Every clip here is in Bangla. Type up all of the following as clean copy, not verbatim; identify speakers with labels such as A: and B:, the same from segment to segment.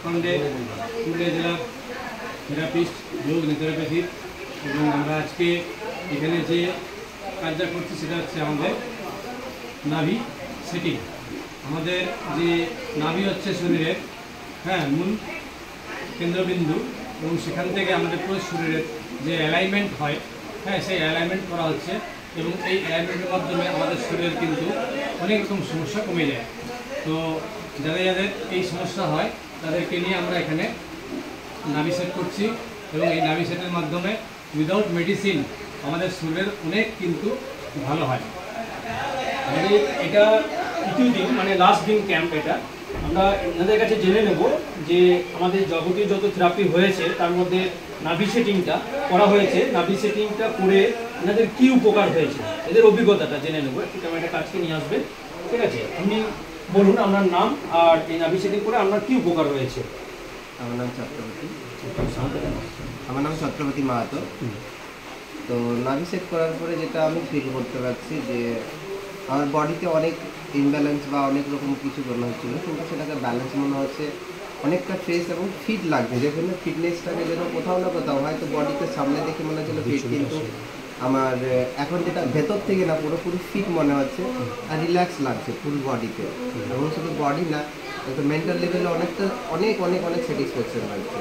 A: পান্ডে পুরুলিয়া জেলার থেরাপিস্ট, যোগ নেচারোপ্যাথির। এবং আমরা আজকে এখানে যে কাজটা করছি সেটা হচ্ছে আমাদের নাভি সেটিং। আমাদের যে নাভি হচ্ছে শরীরের মূল কেন্দ্রবিন্দু, এবং সেখান থেকে আমাদের পুরো শরীরের যে অ্যালাইনমেন্ট হয় সেই অ্যালাইনমেন্ট করা হচ্ছে। এবং এই অ্যালাইনমেন্টের মাধ্যমে আমাদের শরীরের কিন্তু অনেক রকম সমস্যা কমে যায়। তো যাদের এই সমস্যা হয় তাদেরকে নিয়ে আমরা এখানে নাভি সেট করছি, এবং এই নাভি সেটের মাধ্যমে উইদাউট মেডিসিন আমাদের শরীরের অনেক কিন্তু ভালো হয়।
B: আমাদের এটা তৃতীয় দিন, মানে লাস্ট দিন ক্যাম্প। এটা আমরা এনাদের কাছে জেনে নেব যে আমাদের যাবতীয় যত থেরাপি হয়েছে তার মধ্যে নাভি সেটিংটা করা হয়েছে, নাভি সেটিংটা করে এনাদের কী উপকার হয়েছে, এদের অভিজ্ঞতাটা জেনে নেব। একটু ক্যামেরাটা কাছকে নিয়ে আসবেন, ঠিক আছে? আপনি বলুন আপনার নাম আর এই নাভি সেটিং করে আপনার কী উপকার হয়েছে।
C: আমার নাম ছত্রপতি মাহাতো। তো নাভি সেট করার পরে যেটা আমি ফিল করতে পারছি যে আমার বডিতে অনেক ইমব্যালেন্স বা অনেক রকম কিছু মনে হচ্ছিলো, কিন্তু সেটাকে ব্যালেন্স মনে হচ্ছে, অনেকটা ফ্রেশ এবং ফিট লাগছে। যেখানে ফিটনেসটাকে যেন কোথাও না কোথাও হয়তো বডিতে সামনে দেখে মনে হচ্ছিলো ফিট, কিন্তু আমার এখন যেটা ভেতর থেকে না পুরোপুরি ফিট মনে হচ্ছে আর রিল্যাক্স লাগছে ফুল বডিতে। এবং শুধু বডি না, একটা মেন্টাল লেভেলে অনেক স্যাটিসফ্যাকশন লাগছে।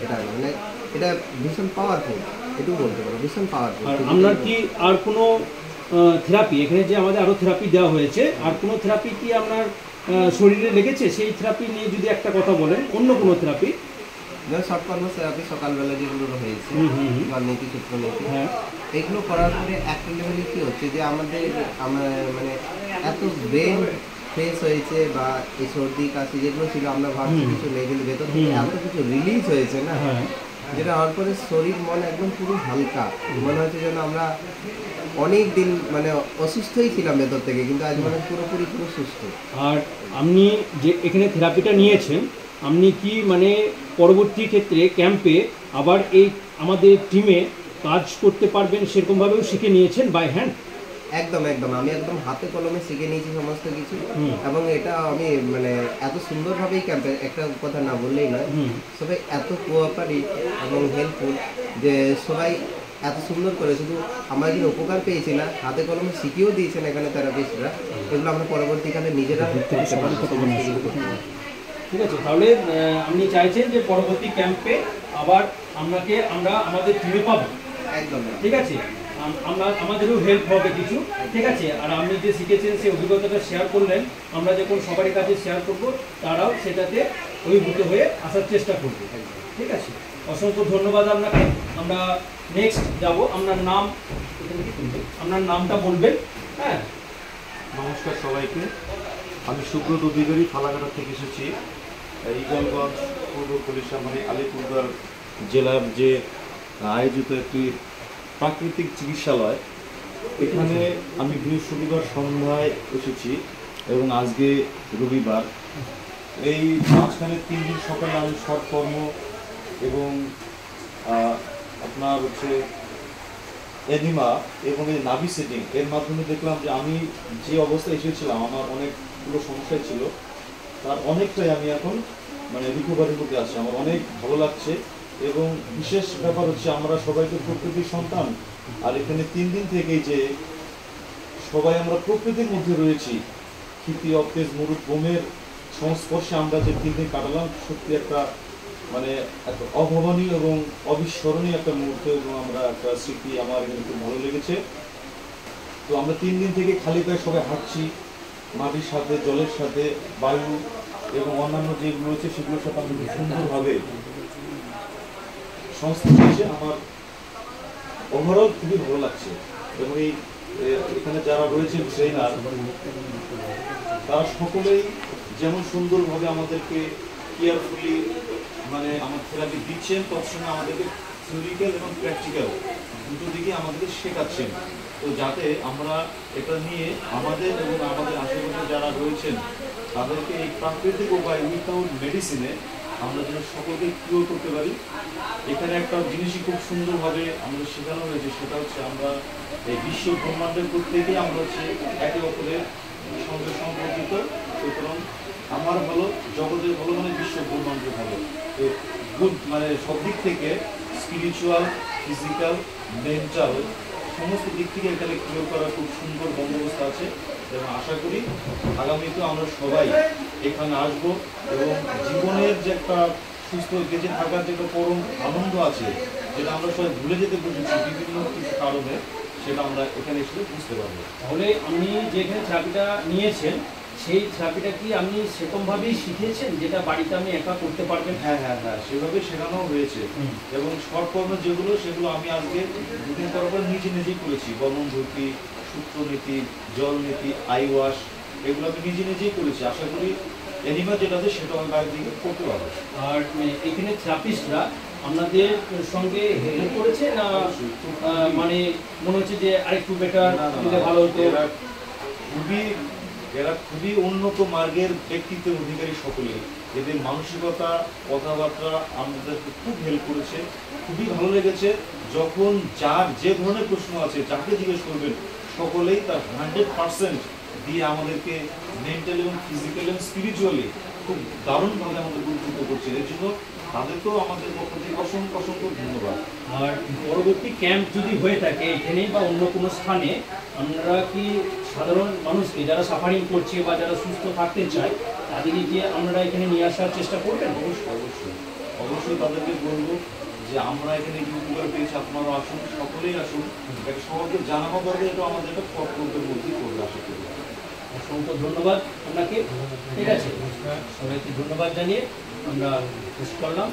C: এটা মানে এটা ভীষণ পাওয়ারফুল, এটুকু বলতে পারো, ভীষণ পাওয়ারফুল।
B: আপনার কি আর কোনো থেরাপি, এখানে যে আমাদের আরও থেরাপি দেওয়া হয়েছে, আর কোনো থেরাপি কি আপনার শরীরে লেগেছে? সেই থেরাপি নিয়ে যদি একটা কথা বলেন, অন্য কোনো থেরাপি।
C: যেমন শর্ট কর্ম থেরাপি সকালবেলা যেগুলো হয়েছে, নীতি সূত্রনীতি, এগুলো করার পরে একটা লেভেলে কী হচ্ছে যে আমার মানে এত ব্রেন ফ্রেশ হয়েছে, বা এই সর্দি কাশি যেগুলো ছিল আমরা ভাবছি কিছু নেই, কিন্তু ভেতর থেকে এত কিছু রিলিজ হয়েছে না, যেটা হওয়ার পরে শরীর মন একদম পুরো হালকা মনে হচ্ছে যেন আমরা অনেক দিন মানে অসুস্থই ছিলাম ভেতর থেকে, কিন্তু আজ মানে পুরোপুরি সুস্থ।
B: আর আপনি যে এখানে থেরাপিটা নিয়েছেন, আপনি কি মানে পরবর্তী ক্ষেত্রে ক্যাম্পে আবার এই আমাদের টিমে কাজ করতে পারবেন সেরকমভাবেও শিখে নিয়েছেন বাই হ্যান্ড?
C: একদম আমি একদম হাতে কলমে শিখে নিয়েছি সমস্ত কিছু। এবং এটা আমি মানে এত সুন্দরভাবেই ক্যাম্পে, একটা কথা না বললেই নয়, সবাই এত কোঅপারেটিভ এবং হেল্পফুল যে সবাই এত সুন্দর করে শুধু আমরা যে উপকার পেয়েছি না, হাতে কলমে শিখিয়েও দিয়েছেন এখানে থেরাপিস্টরা। এগুলো আমরা পরবর্তীকালে নিজেরা
B: ঠিক আছে, তাহলে আপনি চাইছেন যে পরবর্তী ক্যাম্পে আবার আমরা আমাদের টিমে পাবো।
C: একদম
B: ঠিক আছে, আমাদেরও হেল্প হবে কিছু, ঠিক আছে? আর আপনি যে শিখেছেন সেই অভিজ্ঞতাটা শেয়ার করলেন, আমরা যখন সবারই কাছে শেয়ার করবো তারাও সেটাতে অভিভূত হয়ে আসার চেষ্টা করবে। ঠিক আছে, অসংখ্য ধন্যবাদ আপনাকে। আমরা নেক্সট যাব। আপনার নামটা বলবেন। হ্যাঁ,
D: নমস্কার সবাইকে, আমি সুব্রত অধিকারী, ফালাকাটা থেকে এসেছি। ইগলগঞ্জ পূর্ব পুলিশা মানে আলিপুরদুয়ার জেলার যে আয়োজিত একটি প্রাকৃতিক চিকিৎসালয়, এখানে আমি বৃহস্পতিবার সন্ধ্যায় এসেছি এবং আজকে রবিবার। এই মাঝখানে 3 দিন সকালে আমি শর্ট কর্ম এবং আপনার হচ্ছে এনিমা এবং এই নাভি সেটিং এর মাধ্যমে দেখলাম যে আমি যে অবস্থায় এসেছিলাম, আমার অনেকগুলো সমস্যা ছিল, তার অনেকটাই আমি এখন মানে রিকভারির মধ্যে আছি। আমার অনেক ভালো লাগছে। এবং বিশেষ ব্যাপার হচ্ছে আমরা সবাই তো প্রকৃতির সন্তান, আর এখানে 3 দিন থেকেই যে সবাই আমরা প্রকৃতির মধ্যে রয়েছি, ক্ষিতি অবতেজ মরুদ বোমের সংস্পর্শে আমরা যে 3 দিন কাটালাম, সত্যি একটা মানে একটা অভাবনীয় এবং অবিস্মরণীয় একটা মুহূর্ত এবং আমরা একটা স্মৃতি আমার এখানে খুব ভালো লেগেছে। তো আমরা 3 দিন থেকে খালি পায়ে সবাই হাঁটছি, মাটির সাথে, জলের সাথে, বায়ু এবং অন্যান্য যেগুলো রয়েছে সেগুলোর সাথে আমরা খুব সুন্দরভাবে সংস্কৃতি এসে আমার ওভারঅল খুবই ভালো লাগছে। এবং এখানে যারা রয়েছে ট্রেনার, তারা সকলেই যেমন সুন্দরভাবে আমাদেরকে কেয়ারফুলি মানে আমার থেরাপি দিচ্ছেন, তৎসঙ্গে আমাদেরকে থিওরিক্যাল এবং প্র্যাকটিক্যাল দুটো দিকে আমাদেরকে শেখাচ্ছেন। তো যাতে আমরা এটা নিয়ে আমাদের এবং আমাদের আশেপাশে যারা রয়েছেন তাদেরকে এই প্রাকৃতিক উপায় উইথাউট মেডিসিনে আমরা যেন সকলকে কিওর করতে পারি। এখানে একটা জিনিসই খুব সুন্দরভাবে আমাদের শেখানো হয়েছে, সেটা হচ্ছে আমরা এই বিশ্ব ব্রহ্মাণ্ডের প্রত্যেকেই আমরা হচ্ছে একে অপরের সঙ্গে সম্পর্কিত। সুতরাং আমার ভালো, জগতের ভালো মানে বিশ্ব ব্রহ্মাণ্ডের ভালো। গুড, মানে সব দিক থেকে স্পিরিচুয়াল, ফিজিক্যাল, মেন্টাল সমস্ত দিক থেকে এখানে ক্লিয়ার করার খুব সুন্দর বন্দোবস্ত আছে। এবং আশা করি আগামীতে আমরা সবাই এখানে আসবো এবং জীবনের যে একটা সুস্থ বেঁচে থাকার যে একটা পরম আনন্দ আছে, যেটা আমরা সবাই ভুলে যেতে বসেছি বিভিন্ন কিছু কারণে, সেটা আমরা এখানে এসে বুঝতে পারবো।
B: তাহলে আপনি যেখানে থেরাপিটা নিয়েছেন সেই থেরাপিটা কি আপনি সেরকমভাবেই শিখেছেন যেটা বাড়িতে আপনি একা করতে পারবেন?
D: হ্যাঁ হ্যাঁ হ্যাঁ, সেভাবে শেখানো হয়েছে। এবং শর্ট ফর্মে যেগুলো, সেগুলো আমি আজকে দুদিন পর নিজে নিজেই করেছি। বর্মনভূতি, সূত্রনীতি, জলনীতি, আই ওয়াশ, এগুলো আমি নিজে নিজেই করেছি। আশা করি এনিমা যেটা আছে সেটা আমি বাইরে দিকে করতে পারবো।
B: আর এখানে থেরাপিস্টরা আপনাদের সঙ্গে হেল্প করেছে না মানে মনে হচ্ছে যে আরেকটু বেটার দিলে ভালো হতো?
D: এরা খুবই উন্নত মার্গের ব্যক্তিত্বের অধিকারী সকলে। এদের মানসিকতা, কথাবার্তা আমাদেরকে খুব হেল্প করেছে। খুবই ভালো লেগেছে যখন যার যে ধরনের প্রশ্ন আছে, যাকে জিজ্ঞেস করবেন সকলেই তার 100% দিয়ে আমাদেরকে মেন্টালি এবং ফিজিক্যালি এবং স্পিরিচুয়ালি খুব দারুণভাবে আমাদের উদ্বুদ্ধ করছে। এর জন্য তাদেরকেও আমাদের পক্ষ থেকে অসংখ্য অসংখ্য ধন্যবাদ।
B: আর পরবর্তী ক্যাম্প যদি হয়ে থাকে এখানেই বা অন্য কোনো স্থানে, আমরা কি সাধারণ মানুষকে যারা সাফারিং করছে বা যারা সুস্থ থাকতে চায় তাদেরকে কি আপনারা এখানে নিয়ে আসার চেষ্টা করবেন?
D: অবশ্যই অবশ্যই অবশ্যই তাদেরকে বলবো যে আমরা এখানে কি উপকার পেয়েছি, আপনারা আসুন, সকলেই আসুন। এটা সবাইকে জানানো দরকার, এটা আমাদের একটা কর্তব্যের মধ্যেই করবে। আশা করি।
B: অসংখ্য ধন্যবাদ আপনাকে। ঠিক আছে, সবাইকে ধন্যবাদ জানিয়ে আমরা শেষ করলাম।